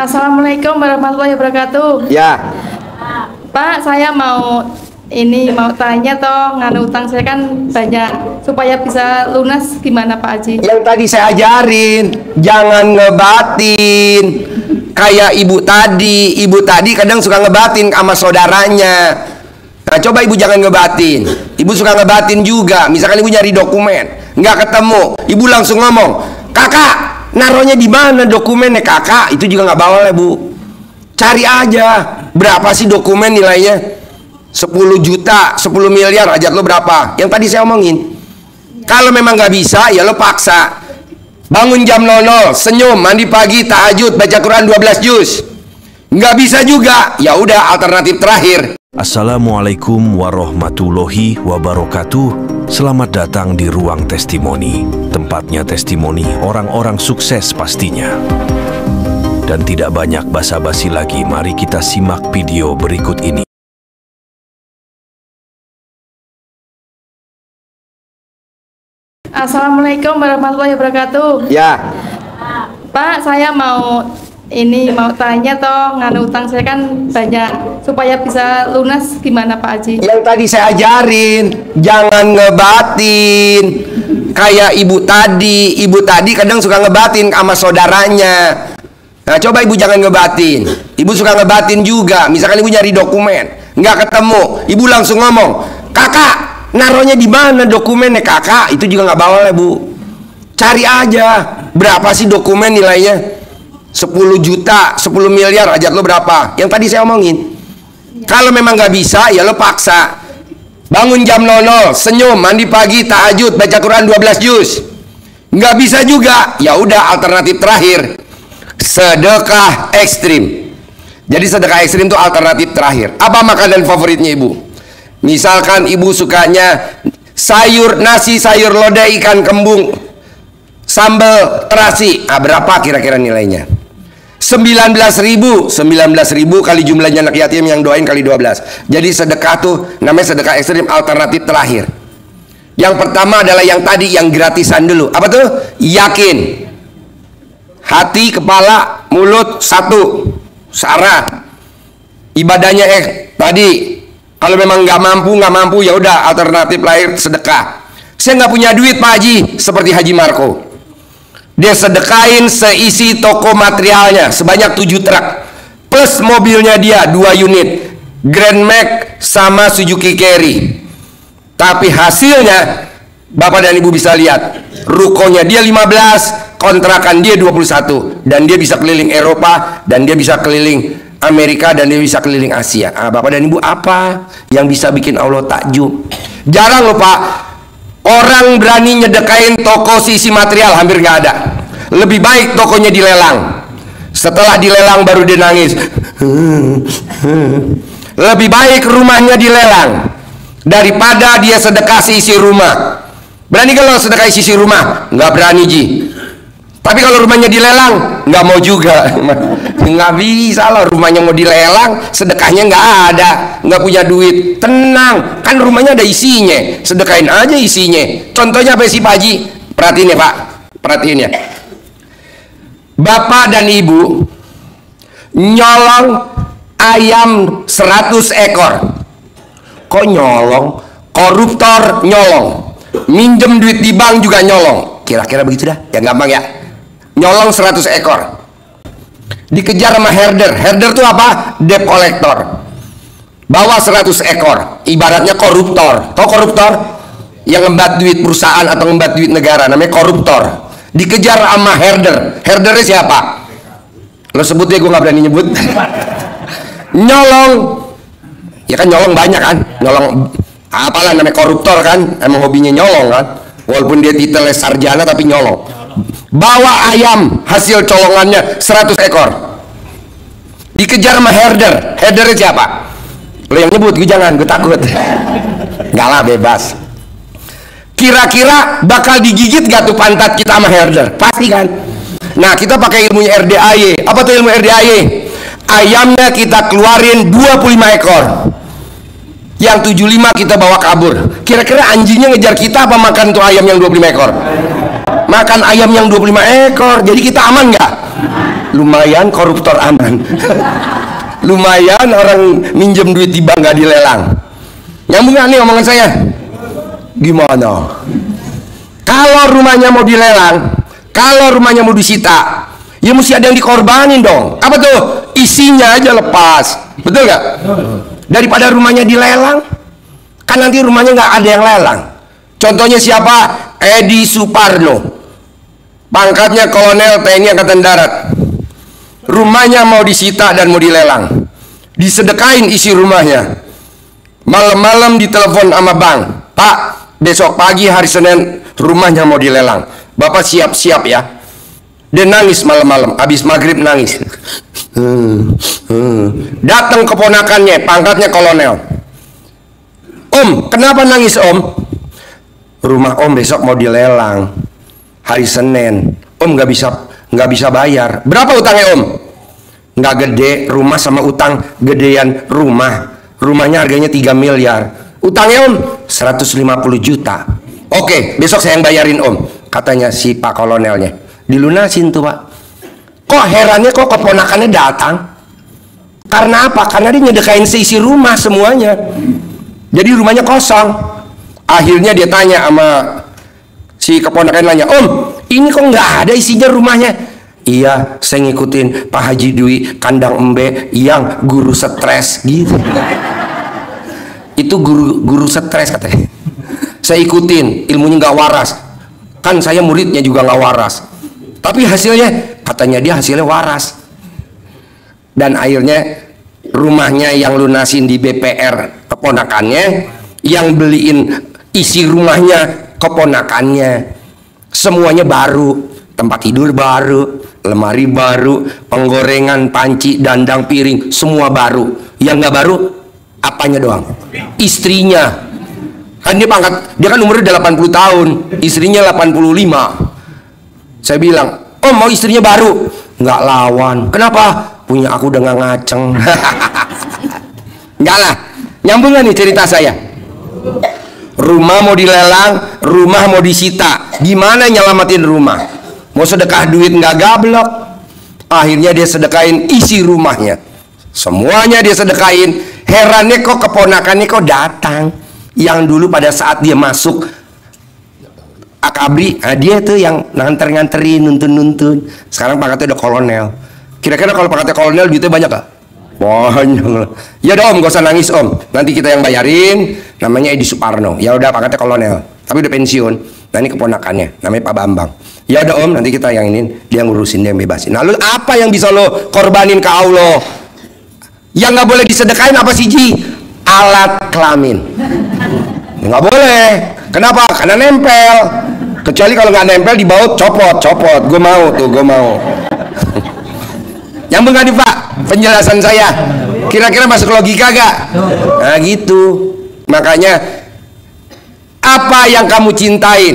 Assalamualaikum warahmatullahi wabarakatuh. Ya. Pak, saya mau tanya nganu utang saya kan banyak, supaya bisa lunas gimana Pak Haji? Yang tadi saya ajarin, jangan ngebatin. Kayak ibu tadi kadang suka ngebatin sama saudaranya. Nah, coba ibu jangan ngebatin. Ibu suka ngebatin juga. Misalkan ibu nyari dokumen, nggak ketemu, ibu langsung ngomong, "Kakak, naruhnya di mana dokumennya kakak?" Itu juga nggak bawal ya bu. Cari aja, berapa sih dokumen nilainya? 10 juta, 10 miliar, hajat lo berapa? Yang tadi saya omongin. Kalau memang nggak bisa, ya lo paksa. Bangun jam 00, senyum, mandi pagi, tahajud, baca Quran 12 juz. Nggak bisa juga, ya udah alternatif terakhir. Assalamualaikum warahmatullahi wabarakatuh. Selamat datang di Ruang Testimoni. Tempatnya testimoni orang-orang sukses pastinya. Dan tidak banyak basa-basi lagi, mari kita simak video berikut ini. Assalamualaikum warahmatullahi wabarakatuh. Ya. Pak, saya mau tanya nganu utang saya kan banyak, supaya bisa lunas gimana Pak Haji? Yang tadi saya ajarin, jangan ngebatin. Kayak ibu tadi kadang suka ngebatin sama saudaranya. Nah, coba ibu jangan ngebatin. Ibu suka ngebatin juga. Misalkan ibu nyari dokumen, nggak ketemu, ibu langsung ngomong, "Kakak, naruhnya di mana dokumennya kakak?" Itu juga nggak bawal ya bu. Cari aja, berapa sih dokumen nilainya? 10 juta, 10 miliar, hajat lo berapa? Yang tadi saya omongin. Kalau memang nggak bisa, ya lo paksa. Bangun jam 00, senyum, mandi pagi, tahajud, baca Quran 12 juz. Nggak bisa juga, ya udah alternatif terakhir. Sedekah ekstrim. Jadi sedekah ekstrim itu alternatif terakhir. Apa makanan favoritnya ibu? Misalkan ibu sukanya nasi sayur lodeh ikan kembung sambal terasi. Berapa kira-kira nilainya? 19.000 kali jumlahnya anak yatim yang doain kali 12. Jadi sedekah tuh namanya sedekah ekstrim alternatif terakhir. Yang pertama adalah yang tadi, yang gratisan dulu. Apa tuh? Yakin. Hati, kepala, mulut satu. Sarah. Ibadahnya tadi. Kalau memang nggak mampu, ya udah alternatif lain sedekah. Saya nggak punya duit Pak Haji, seperti Haji Marco. Dia sedekahin seisi toko materialnya sebanyak 7 truk, plus mobilnya dia 2 unit, Grand Max sama Suzuki Carry. Tapi hasilnya Bapak dan Ibu bisa lihat, rukonya dia 15, kontrakan dia 21, dan dia bisa keliling Eropa, dan dia bisa keliling Amerika, dan dia bisa keliling Asia. Bapak dan Ibu, apa yang bisa bikin Allah takjub? Jarang loh Pak, orang berani nyedekain toko sisi material, hampir nggak ada. Lebih baik tokonya dilelang. Setelah dilelang baru dia nangis. Lebih baik rumahnya dilelang daripada dia sedekah sisi rumah. Berani kalau sedekah sisi rumah? Nggak berani Ji. Tapi kalau rumahnya dilelang, nggak mau juga. Nggak bisa lah, rumahnya mau dilelang, sedekahnya nggak ada, nggak punya duit. Tenang, kan rumahnya ada isinya, sedekahin aja isinya. Contohnya apa sih Pak Haji? Perhatiin ya Pak, perhatiin ya. Bapak dan Ibu nyolong ayam 100 ekor. Kok nyolong? Koruptor nyolong. Minjem duit di bank juga nyolong. Kira-kira begitu dah, yang gampang ya. Nyolong 100 ekor. Dikejar sama herder. Herder itu apa? Debt collector. Bawa 100 ekor. Ibaratnya koruptor. Tahu koruptor? Yang ngembat duit perusahaan atau ngembat duit negara, namanya koruptor. Dikejar sama herder. Herdernya siapa? Lo sebut ya, gue nggak berani nyebut. Nyolong. Ya kan nyolong banyak kan? Nyolong apalah namanya koruptor kan? Emang hobinya nyolong kan? Walaupun dia titelnya sarjana tapi nyolong. Bawa ayam hasil colongannya 100 ekor. Dikejar sama herder. Herdernya siapa? Lo yang nyebut, gue jangan, gue takut. Nggak lah, bebas. Kira-kira bakal digigit gak tuh pantat kita sama herder? Pasti kan? Nah, kita pakai ilmunya RDAY. Apa tuh ilmu RDAY? Ayamnya kita keluarin 25 ekor. Yang 75 kita bawa kabur. Kira-kira anjingnya ngejar kita apa makan tuh ayam yang 25 ekor? Makan ayam yang 25 ekor. Jadi kita aman nggak? lumayan koruptor aman. Lumayan orang minjem duit di bank gak dilelang. Nyambung gak nih omongan saya? Gimana? Kalau rumahnya mau dilelang, kalau rumahnya mau disita, ya mesti ada yang dikorbanin dong. Apa tuh? Isinya aja lepas. Betul gak? Daripada rumahnya dilelang, kan nanti rumahnya nggak ada yang lelang. Contohnya siapa? Edi Suparno, pangkatnya Kolonel TNI Angkatan Darat. Rumahnya mau disita dan mau dilelang, disedekain isi rumahnya. Malam-malam ditelepon sama bank, Pak, besok pagi hari Senin rumahnya mau dilelang, Bapak siap-siap ya. Dia nangis malam-malam, habis maghrib nangis. Datang keponakannya, pangkatnya Kolonel. Om, kenapa nangis om? Rumah om besok mau dilelang hari Senin. Om nggak bisa bayar. Berapa utangnya om? Nggak gede, rumah sama utang gedean rumah. Rumahnya harganya 3 miliar. Utangnya om 150 juta. Oke, besok saya yang bayarin om, katanya si Pak Kolonelnya. Dilunasin tuh Pak. Kok herannya kok keponakannya datang? Karena apa? Karena dia nyedekain seisi rumah semuanya. Jadi rumahnya kosong. Akhirnya dia tanya sama si keponakan lainnya, Om, ini kok nggak ada isinya rumahnya? Iya, saya ngikutin Pak Haji Dwi kandang embe yang guru stres gitu. Itu guru stres katanya. Saya ikutin, ilmunya nggak waras. Kan saya muridnya juga nggak waras. Tapi hasilnya, katanya dia hasilnya waras. Dan akhirnya rumahnya yang lunasin di BPR keponakannya, yang beliin isi rumahnya keponakannya. Semuanya baru, tempat tidur baru, lemari baru, penggorengan, panci, dandang, piring, semua baru. Yang nggak baru, apanya doang? Istrinya. Kan dia dia kan umurnya 80 tahun, istrinya 85. Saya bilang, oh mau istrinya baru? Nggak lawan. Kenapa? Punya aku udah nggak ngaceng. Enggak lah. Nyambung nggak nih cerita saya? Rumah mau dilelang, rumah mau disita. Gimana nyelamatin rumah? Mau sedekah duit nggak gablok. Akhirnya dia sedekain isi rumahnya. Semuanya dia sedekain. Herannya kok keponakannya kok datang. Yang dulu pada saat dia masuk Akabri, nah dia tuh yang nganterin, nuntun. Sekarang pangkatnya udah kolonel. Kira-kira kalau pangkatnya kolonel duitnya banyak gak? Banyak. Ya udah om, gak usah nangis om. Nanti kita yang bayarin. Namanya Edi Suparno. Ya udah pangkatnya kolonel, tapi udah pensiun. Nah ini keponakannya, namanya Pak Bambang. Ya udah om, nanti kita yang ini, dia ngurusin, dia yang bebasin. Nah lu apa yang bisa lo korbanin ke Allah? Yang nggak boleh disedekain apa sih Ji? Alat kelamin. Nggak boleh. Kenapa? Karena nempel. Kecuali kalau nggak nempel di baut, copot. Gue mau tuh, gue mau. Nyambung nggak nih Pak? Penjelasan saya. Kira-kira masuk logika gak? Nah gitu. Makanya apa yang kamu cintain?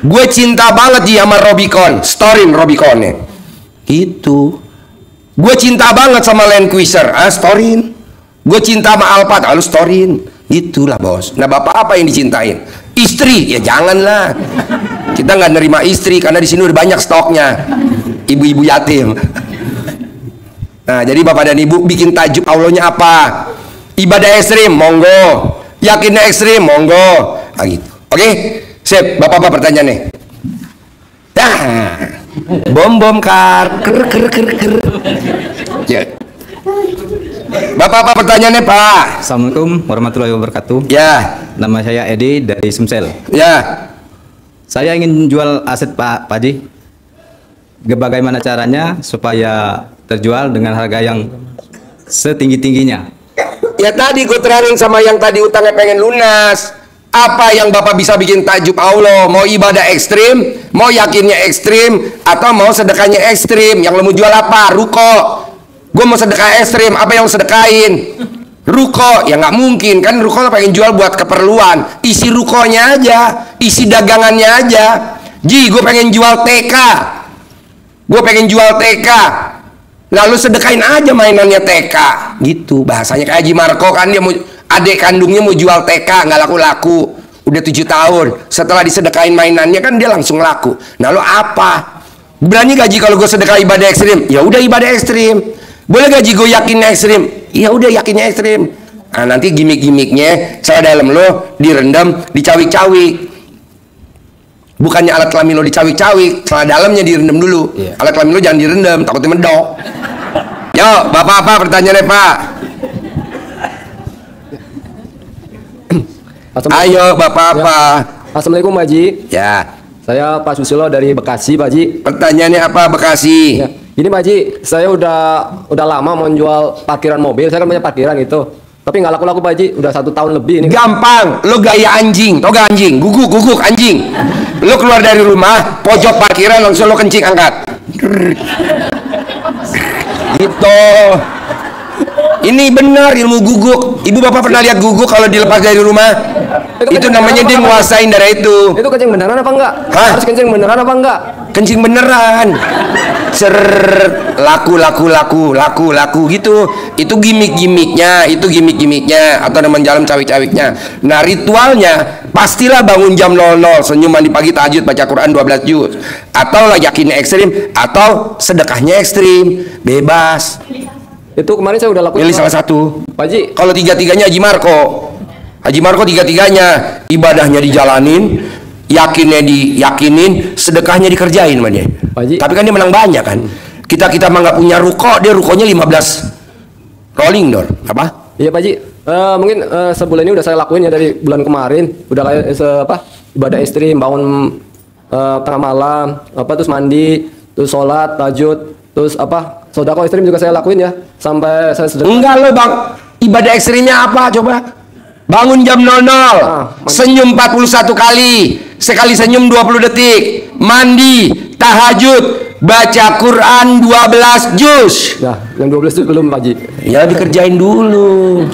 Gue cinta banget Ji sama Robicon. Storin Robiconnya. Gitu. Gue cinta banget sama Land Cruiser. Storin. Gue cinta sama Alphard. Lu storin. Itulah bos. Nah bapak apa yang dicintain? Istri? Ya janganlah. Kita nggak nerima istri karena di sini udah banyak stoknya. Ibu-ibu yatim. Nah jadi bapak dan ibu bikin tajuk Allahnya apa? Ibadah ekstrim, monggo. Yakinnya ekstrim, monggo. Nah gitu. Oke, sip. Bapak-bapak pertanyaan nih. Bom kar. Ker. Ya. Bapak-bapak pertanyaannya Pak. Assalamualaikum warahmatullahi wabarakatuh. Ya. Nama saya Edi dari Sumsel. Ya. Saya ingin jual aset Pak Haji. Bagaimana caranya supaya terjual dengan harga yang setinggi-tingginya? Ya tadi gue terangin sama yang tadi utangnya pengen lunas. Apa yang Bapak bisa bikin takjub Allah? Mau ibadah ekstrim, mau yakinnya ekstrim, atau mau sedekahnya ekstrim? Yang lo mau jual apa? Ruko. Gue mau sedekah ekstrim, apa yang sedekahin? Ruko, ya nggak mungkin kan. Ruko lo pengen jual buat keperluan. Isi rukonya aja, isi dagangannya aja. Ji, gue pengen jual TK. Gue pengen jual TK. Lalu sedekahin aja mainannya TK. Gitu, bahasanya kayak Haji Marco kan, dia mau adik kandungnya mau jual TK, nggak laku-laku. Udah 7 tahun. Setelah disedekahin mainannya kan dia langsung laku. Nah lo apa? Berani gaji kalau gue sedekah ibadah ekstrim? Ya udah ibadah ekstrim. Boleh gaji gue yakin ekstrim? Ya udah yakinnya ekstrim. Nah, nanti gimmick-gimmicknya celana dalam lo direndam, dicawik-cawik. Bukannya alat kelamin lo dicawik-cawik, celana dalamnya direndam dulu. Alat kelamin lo jangan direndam, takutnya medok. Yo, bapak apa pertanyaannya pak? Ayo bapak apa? Assalamualaikum Pak Haji. Ya. Saya Pak Susilo dari Bekasi Pak Haji. Pertanyaannya apa Bekasi? Ya. Ini Pak Haji, saya udah lama mau jual parkiran mobil. Saya kan punya parkiran itu. Tapi nggak laku-laku Pak Haji. Udah 1 tahun lebih ini. Gampang, lo gaya anjing, tau gak anjing? Guguk anjing. Lo keluar dari rumah, pojok parkiran langsung lo kencing angkat. Gitu. Ini benar ilmu guguk. Ibu bapak pernah lihat guguk kalau dilepas dari rumah? Itu namanya dia nguasain darah itu. Itu kencing beneran apa enggak? Hah? Harus kencing beneran apa enggak? Kencing beneran. Laku gitu. Itu gimmick-gimmicknya, atau nama jalan cawik-cawiknya. Nah, ritualnya pastilah bangun jam 00, senyum mandi pagi, tahajud, baca Quran 12 juz. Atau lah yakinnya ekstrim, atau sedekahnya ekstrim, bebas. Itu kemarin saya udah lakuin. Pilih salah satu. Pak Haji. Kalau tiga-tiganya Haji Marco. Haji Marco tiga-tiganya ibadahnya dijalanin, yakinnya diyakinin, sedekahnya dikerjain sama dia. Tapi kan dia menang banyak kan. Kita mah nggak punya ruko, dia rukonya 15 rolling door. Apa? Iya Pak Haji. Mungkin sebulan ini udah saya lakuin ya dari bulan kemarin. Udah kayak ibadah ekstrim, bangun tengah malam, terus mandi, terus sholat, tahajud, terus sodako ekstrim juga saya lakuin ya sampai saya sedekah. Enggak lo bang, ibadah ekstrimnya apa coba? Bangun jam 00, senyum 41 kali, sekali senyum 20 detik, mandi, tahajud, baca Quran 12 juz. Nah, yang 12 juz belum Pak Haji. Ya dikerjain dulu.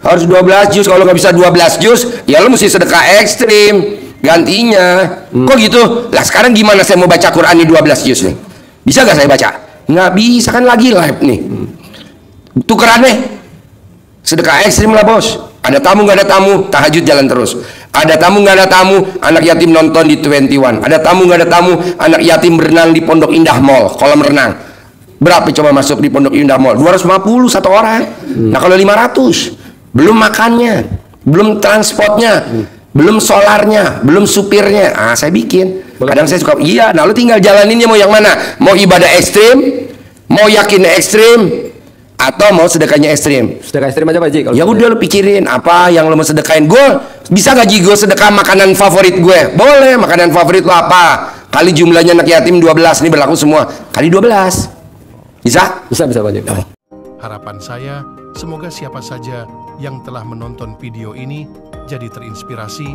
Harus 12 juz, kalau nggak bisa 12 juz, ya lo mesti sedekah ekstrim gantinya. Kok gitu? Lah sekarang gimana saya mau baca Quran di 12 juz nih? Bisa gak saya baca? Nggak bisa, kan lagi live nih. Tukerannya sedekah ekstrim lah bos. Ada tamu nggak ada tamu, tahajud jalan terus. Ada tamu nggak ada tamu, anak yatim nonton di 21. Ada tamu nggak ada tamu, anak yatim berenang di Pondok Indah Mall, kolam renang. Berapa coba masuk di Pondok Indah Mall? 250 satu orang. Nah kalau 500, belum makannya, belum transportnya, belum solarnya, belum supirnya. Ah saya bikin. Kadang saya suka, iya. Nah lu tinggal jalaninnya mau yang mana? Mau ibadah ekstrim, mau yakin ekstrim, atau mau sedekahnya ekstrim? Sedekah ekstrim aja Pak Haji. Ya udah lu pikirin apa yang lu mau sedekahin. Gue bisa gaji gue sedekah makanan favorit gue? Boleh. Makanan favorit lo apa? Kali jumlahnya anak yatim 12, ini berlaku semua. Kali 12. Bisa? Bisa Pak Haji. Harapan saya, semoga siapa saja yang telah menonton video ini jadi terinspirasi,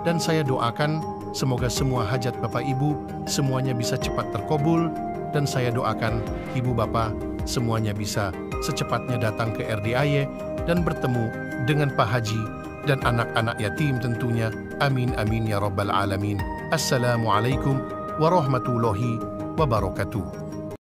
dan saya doakan semoga semua hajat Bapak Ibu semuanya bisa cepat terkabul, dan saya doakan Ibu Bapak semuanya bisa secepatnya datang ke RDIY dan bertemu dengan Pak Haji dan anak-anak yatim tentunya. Amin amin ya rabbal alamin. Assalamualaikum warahmatullahi wabarakatuh.